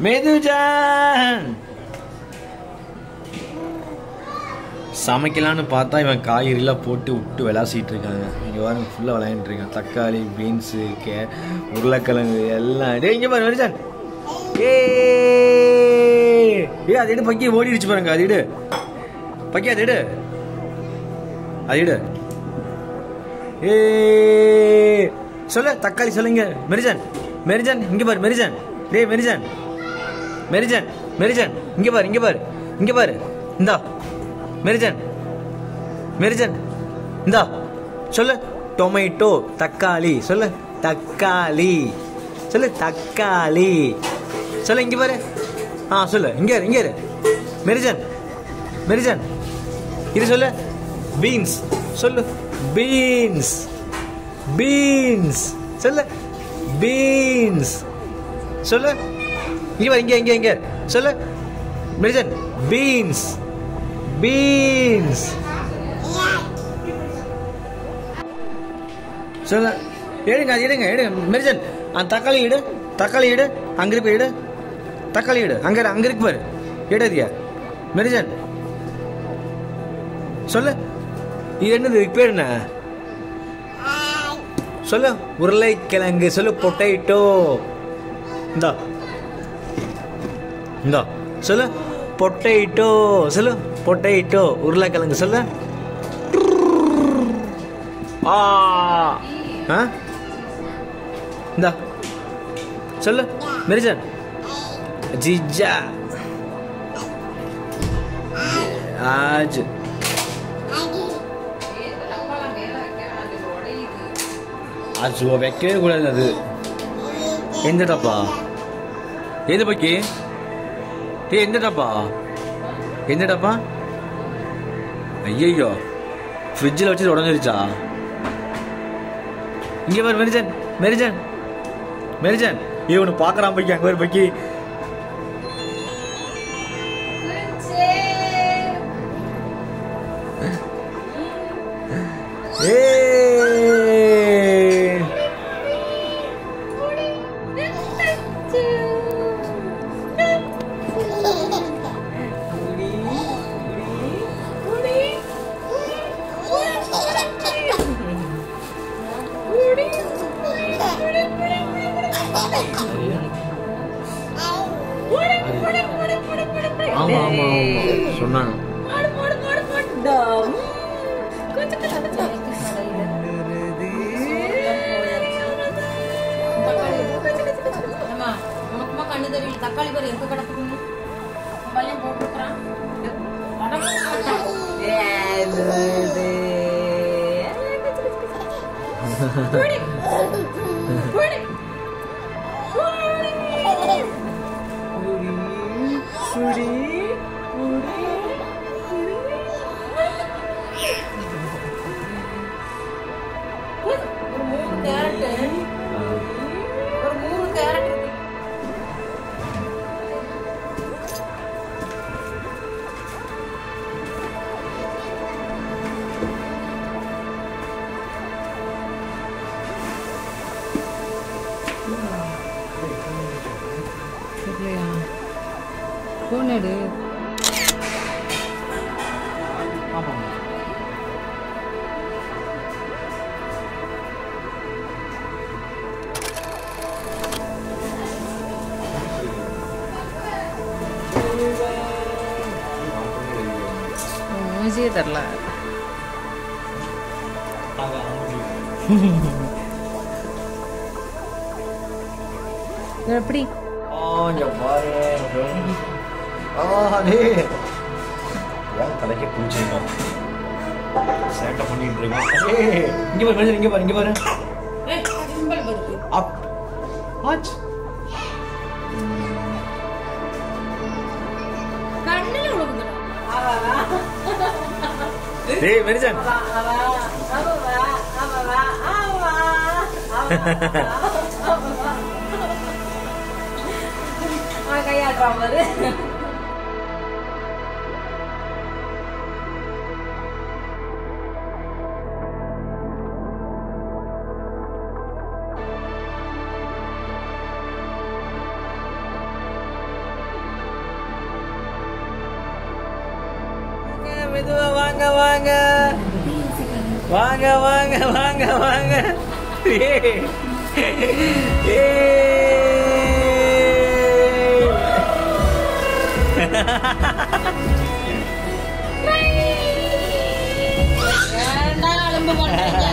மெதுஜான் சமைக்கலான்னு பார்த்தா இவன் காய்கறிலாம் போட்டு விட்டு விளாசிட்டு இருக்காங்க. இங்கே பாருங்க ஃபுல்லாக விளையாண்டுட்டு இருக்கான். தக்காளி, பீன்ஸு, உருளைக்கிழங்கு எல்லாம். டே இங்கே பாரு மெதுஜான். ஏ அது எடு பக்கி ஓடிடுச்சு பாருங்க. அது இடு பக்கி, அது இடு, அது இடு. ஏ சொல்ல தக்காளி சொல்லுங்க மெரிஜான். மெரிஜான் இங்க பாரு மெரிஜான். டேய் மெரிஜான், மெரிஜான், மெரிஜான் இங்க பாரு, இங்க பாரு, இங்க பாரு. இந்தா மெரிஜான், மெரிஜான் இந்தா சொல்லு. டொமேட்டோ தக்காளி சொல்லு. தக்காளி சொல்லு. தக்காளி சொல்லு. இங்க பாரு. சொல்லு. இங்க இரு, இங்க இரு. மெரிஜான், மெரிஜான் இது சொல்லு. பீன்ஸ் சொல்லு. பீன்ஸ், பீன்ஸ் சொல்லு. பீன்ஸ் சொல்லு. இங்க வா, இங்க இங்க இங்க சொல்லு மெரிஜான். பீன்ஸ், பீன்ஸ் சொல்லு. எடுங்க, அது எடுங்க, எடுங்க மெரிஜான். தக்காளி எடு, தக்காளி எடு. அங்க இருக்கு, எடு தக்காளி எடு. அங்க அங்க இருக்கு பாரு, எடுதியா மெரிஜான் சொல்லு. இது என்னது, இதுக்கு பேர் என்ன சொல்லு. உருளைக்கிழங்கு சொல்லு. பொட்டேட்டோ இந்தா, இந்தா சொல்லு. பொட்டேட்டோ சொல்லு. பொட்டேட்டோ உருளைக்கிழங்கு சொல்லு. இந்தா சொல்லு மெரிஜான். ஜிஜா ஆஜ் அது வைக்கவே கூடாது. அது எந்த டப்பா? எது பக்கி? எந்த டப்பா? எந்த டப்பா? ஐயோ ஃப்ரிட்ஜில் வச்சு உடஞ்சிருச்சா? இங்கே பாரு மெரிஜான், மெரிஜான், மெரிஜான் இவனு பார்க்குறான் பக்கி. அங்கே பாரு பக்கி. ஆமா ஆமா ஆமா சொன்னாங்க. தக்காளி பேர் எங்க கிடக்குன்னு பையன் போட்டுக்கிறான். போன் எடு. மூஞ்சியே தரல. எப்படி தலைக்க குளிச்சிருக்கோம். சேட்டை பண்ணிட்டு இருக்கோம். இங்க பாரு, இங்க பாரு, இங்க பாரு. டேய் மெரிஜான். கையாடுறான் பாரு. மெதுவா வாங்க வாங்க வாங்க வாங்க வாங்க வாங்க. வேண்டாம், அலும்பு பண்றீங்க.